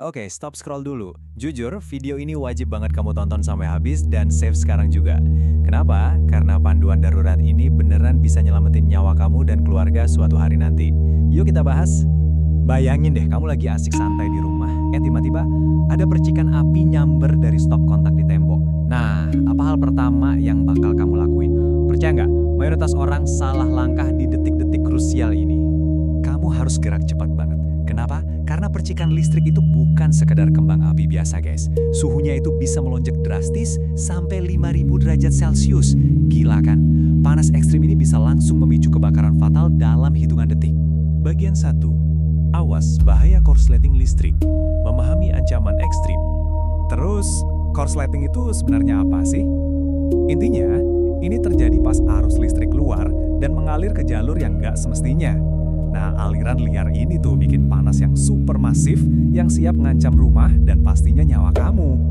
Oke, stop scroll dulu. Jujur, video ini wajib banget kamu tonton sampai habis dan save sekarang juga. Kenapa? Karena panduan darurat ini beneran bisa nyelamatin nyawa kamu dan keluarga suatu hari nanti. Yuk kita bahas. Bayangin deh, kamu lagi asik santai di rumah, tiba-tiba ada percikan api nyamber dari stop kontak di tembok. Nah, apa hal pertama yang bakal kamu lakuin? Percaya nggak? Mayoritas orang salah langkah di detik-detik krusial ini. Kamu harus gerak cepat banget. Kenapa? Karena percikan listrik itu bukan sekedar kembang api biasa, guys. Suhunya itu bisa melonjak drastis sampai 5.000 derajat Celcius. Gila kan? Panas ekstrim ini bisa langsung memicu kebakaran fatal dalam hitungan detik. Bagian 1. Awas bahaya korsleting listrik. Memahami ancaman ekstrim. Terus, korsleting itu sebenarnya apa sih? Intinya, ini terjadi pas arus listrik keluar dan mengalir ke jalur yang nggak semestinya. Nah, aliran liar ini tuh bikin panas yang super masif yang siap ngancam rumah dan pastinya nyawa kamu.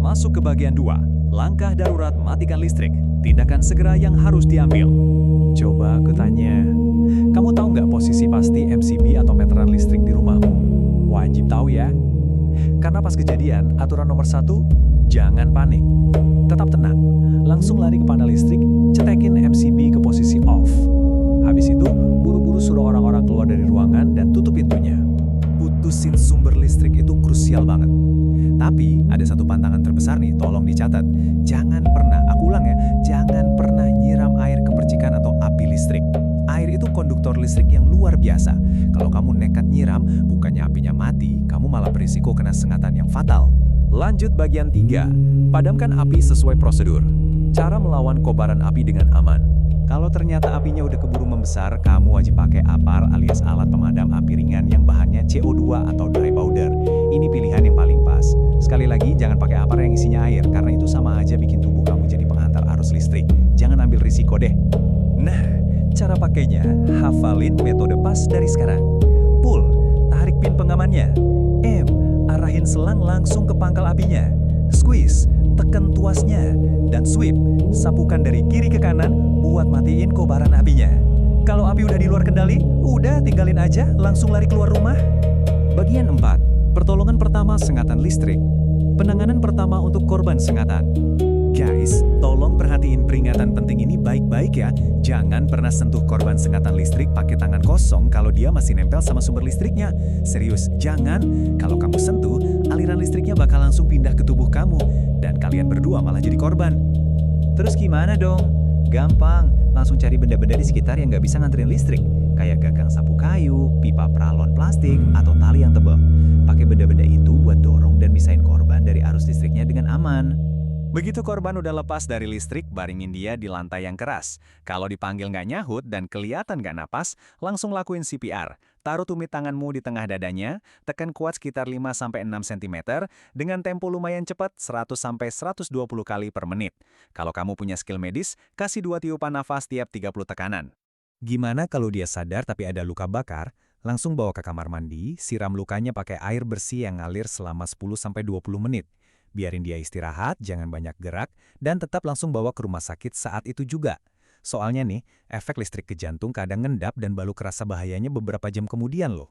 Masuk ke bagian 2, langkah darurat matikan listrik. Tindakan segera yang harus diambil. Coba aku tanya, kamu tahu nggak posisi pasti MCB atau meteran listrik di rumahmu? Wajib tahu ya. Karena pas kejadian, aturan nomor 1, jangan panik. Tetap tenang, langsung lari ke panel listrik, cetekin MCB ke posisi off. Habis itu, buru-buru suruh orang-orang keluar dari ruangan dan tutup pintunya. Putusin sumber listrik itu krusial banget. Tapi, ada satu pantangan terbesar nih, tolong dicatat. Jangan pernah, aku ulang ya, jangan pernah nyiram air ke percikan atau api listrik. Air itu konduktor listrik yang luar biasa. Kalau kamu nekat nyiram, bukannya apinya mati, kamu malah berisiko kena sengatan yang fatal. Lanjut bagian 3, padamkan api sesuai prosedur. Cara melawan kobaran api dengan aman. Kalau ternyata apinya udah keburu membesar, kamu wajib pakai APAR alias alat pemadam api ringan yang bahannya CO2 atau dry powder. Ini pilihan yang paling pas. Sekali lagi, jangan pakai APAR yang isinya air, karena itu sama aja bikin tubuh kamu jadi penghantar arus listrik. Jangan ambil risiko deh. Nah, cara pakainya, hafalin metode pas dari sekarang. Pull, tarik pin pengamannya. M, arahin selang langsung ke pangkal apinya. Squeeze, tekan tuasnya. Dan sweep, sapukan dari kiri ke kanan buat matiin kobaran apinya. Kalau api udah di luar kendali, udah tinggalin aja, langsung lari keluar rumah. Bagian 4, pertolongan pertama sengatan listrik. Penanganan pertama untuk korban sengatan. Guys, tolong perhatiin peringatan penting ini baik-baik ya. Jangan pernah sentuh korban sengatan listrik pakai tangan kosong kalau dia masih nempel sama sumber listriknya. Serius, jangan. Kalau kamu sentuh, aliran listriknya bakal langsung pindah ke tubuh kamu. Dan kalian berdua malah jadi korban. Terus gimana dong? Gampang, langsung cari benda-benda di sekitar yang nggak bisa nganterin listrik. Kayak gagang sapu kayu, pipa peralon plastik, atau tali yang tebal. Pakai benda-benda itu buat dorong dan misahin korban dari arus listriknya dengan aman. Begitu korban udah lepas dari listrik, baringin dia di lantai yang keras. Kalau dipanggil nggak nyahut dan kelihatan nggak napas, langsung lakuin CPR. Taruh tumit tanganmu di tengah dadanya, tekan kuat sekitar 5-6 cm, dengan tempo lumayan cepat 100-120 kali per menit. Kalau kamu punya skill medis, kasih 2 tiupan nafas tiap 30 tekanan. Gimana kalau dia sadar tapi ada luka bakar? Langsung bawa ke kamar mandi, siram lukanya pakai air bersih yang ngalir selama 10-20 menit. Biarin dia istirahat, jangan banyak gerak, dan tetap langsung bawa ke rumah sakit saat itu juga. Soalnya nih, efek listrik ke jantung kadang ngendap dan baru kerasa bahayanya beberapa jam kemudian loh.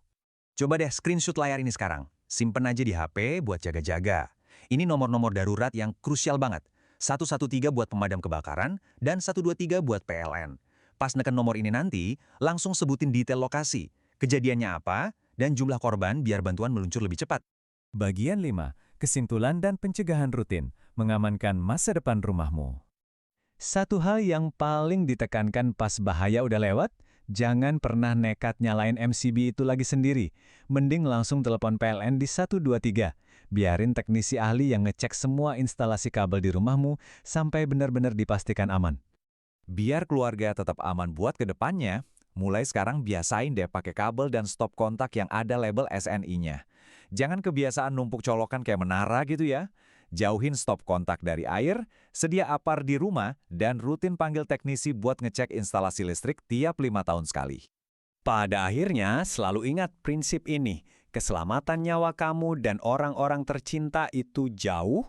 Coba deh screenshot layar ini sekarang. Simpen aja di HP buat jaga-jaga. Ini nomor-nomor darurat yang krusial banget. 113 buat pemadam kebakaran, dan 123 buat PLN. Pas neken nomor ini nanti, langsung sebutin detail lokasi, kejadiannya apa, dan jumlah korban biar bantuan meluncur lebih cepat. Bagian 5. Kesimpulan dan pencegahan rutin, mengamankan masa depan rumahmu. Satu hal yang paling ditekankan pas bahaya udah lewat, jangan pernah nekat nyalain MCB itu lagi sendiri. Mending langsung telepon PLN di 123. Biarin teknisi ahli yang ngecek semua instalasi kabel di rumahmu sampai benar-benar dipastikan aman. Biar keluarga tetap aman buat ke depannya, mulai sekarang biasain deh pakai kabel dan stop kontak yang ada label SNI-nya. Jangan kebiasaan numpuk colokan kayak menara gitu ya. Jauhin stop kontak dari air, sedia APAR di rumah, dan rutin panggil teknisi buat ngecek instalasi listrik tiap 5 tahun sekali. Pada akhirnya, selalu ingat prinsip ini. Keselamatan nyawa kamu dan orang-orang tercinta itu jauh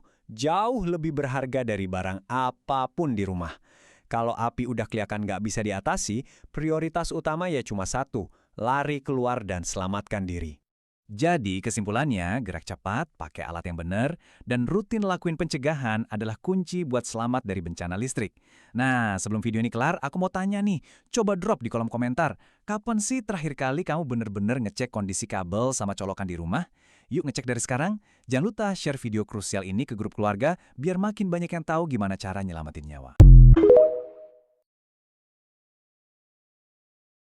lebih berharga dari barang apapun di rumah. Kalau api udah kelihatan nggak bisa diatasi, prioritas utama ya cuma satu, lari keluar dan selamatkan diri. Jadi kesimpulannya, gerak cepat, pakai alat yang benar, dan rutin lakuin pencegahan adalah kunci buat selamat dari bencana listrik. Nah, sebelum video ini kelar, aku mau tanya nih, coba drop di kolom komentar. Kapan sih terakhir kali kamu bener-bener ngecek kondisi kabel sama colokan di rumah? Yuk ngecek dari sekarang. Jangan lupa share video krusial ini ke grup keluarga, biar makin banyak yang tahu gimana cara nyelamatin nyawa.